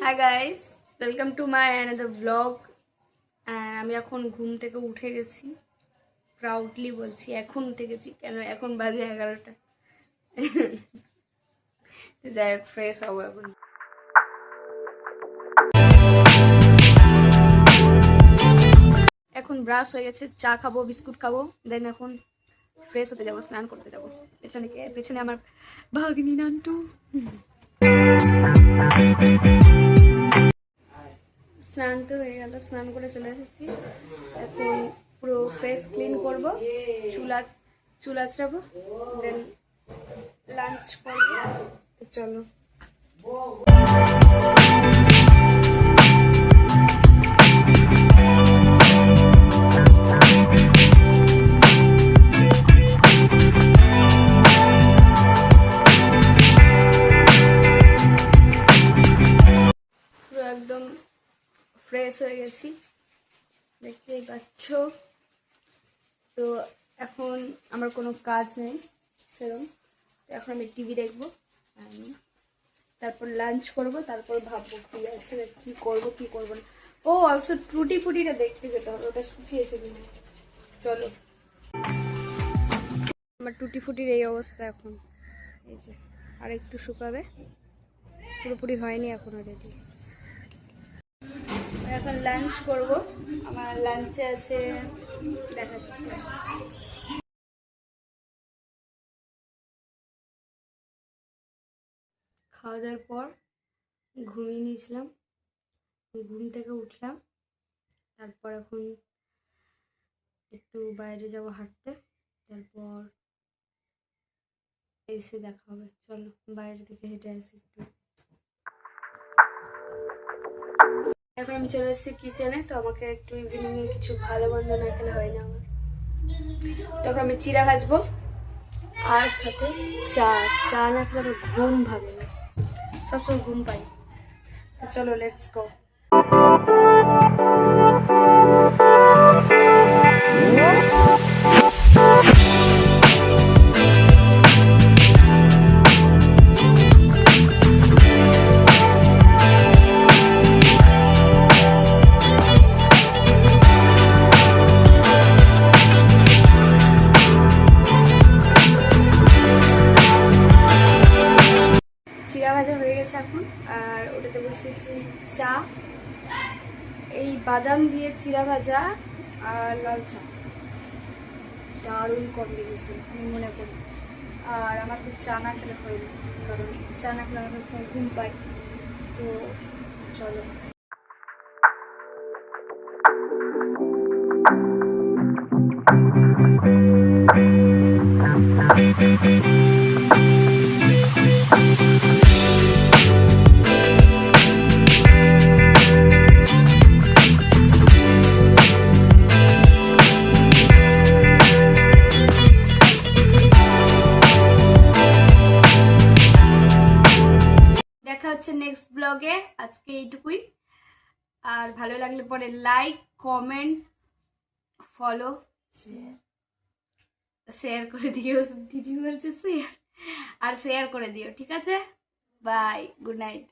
Hi guys, welcome to my another blog. আমি এখন ঘুম থেকে উঠে গেছি, প্রাউডলি বলছি এখন উঠে গেছি, কেন এখন বাজে 11টা। যাই হোক, ফ্রেশ হবো এখন। এখন ব্রাশ হয়ে গেছে, চা খাবো, বিস্কুট খাবো, দেন এখন ফ্রেশ হতে যাবো, স্নান করতে যাবো। পেছনে আমার ভাগ্নি নান্টু। স্নান তো হয়ে গেল, স্নান করে চলে এসেছি। এখন পুরো ফেস ক্লিন করবো, চুল আঁচড়াবো, দেন লাঞ্চ করবো। চলো। পুরো একদম ফ্রেশ হয়ে গেছি, দেখতেই পাচ্ছ। তো এখন আমার কোনো কাজ নেই সেরকম, এখন আমি টিভি দেখবো, তারপর লাঞ্চ করব, তারপর ভাববো কি আছে, কি করবো কি করবো না। ও অলসো টুটি ফুটিটা দেখতে যেতে হবে, ওটা শুকিয়েছে কিনা। চলো। আমার টুটি ফুটির এই অবস্থা এখন, এই যে আর একটু শুকাবে, পুরোপুরি হয়নি এখনো রেডি। এখন লাঞ্চ করব, আমার লাঞ্চে আছে, দেখাচ্ছি। খাওয়া দাওয়ার পর ঘুমিয়ে নিয়েছিলাম, ঘুম থেকে উঠলাম, তারপর এখন একটু বাইরে যাব হাঁটতে, তারপর এসে দেখা হবে। চলো বাইরে থেকে হেঁটে আসি একটু। এখন আমি চলে এসেছি কিচেনে, তো আমাকে একটু ইভিনিং এ কিছু ভালো মন্দ না খেলে হয় না আমার। তখন আমি চিড়া ভাজবো আর সাথে চা না খেলে আমার ঘুম ভাবে না, সবসময় ঘুম পাই। তো চলো, লেটস গো। চিড়া ভাজা হয়ে গেছে এখন, আর ওটাতে বসিয়েছি চা, এই বাদাম দিয়ে চিড়া ভাজা আর লাল চা, দারুণ কম্বিনেশন আমি মনে করি। আর আমার তো চা না খেলে হয় না, কারণ চা না খেলে আমার ঘুম পাই। তো চলো। দেখা হচ্ছে নেক্সট ব্লগে, আজকে এইটুকুই। আর ভালো লাগলে পরে লাইক, কমেন্ট, ফলো, শেয়ার করে দিও। দিদি বলছে শেয়ার, আর শেয়ার করে দিও, ঠিক আছে? Bye, good night.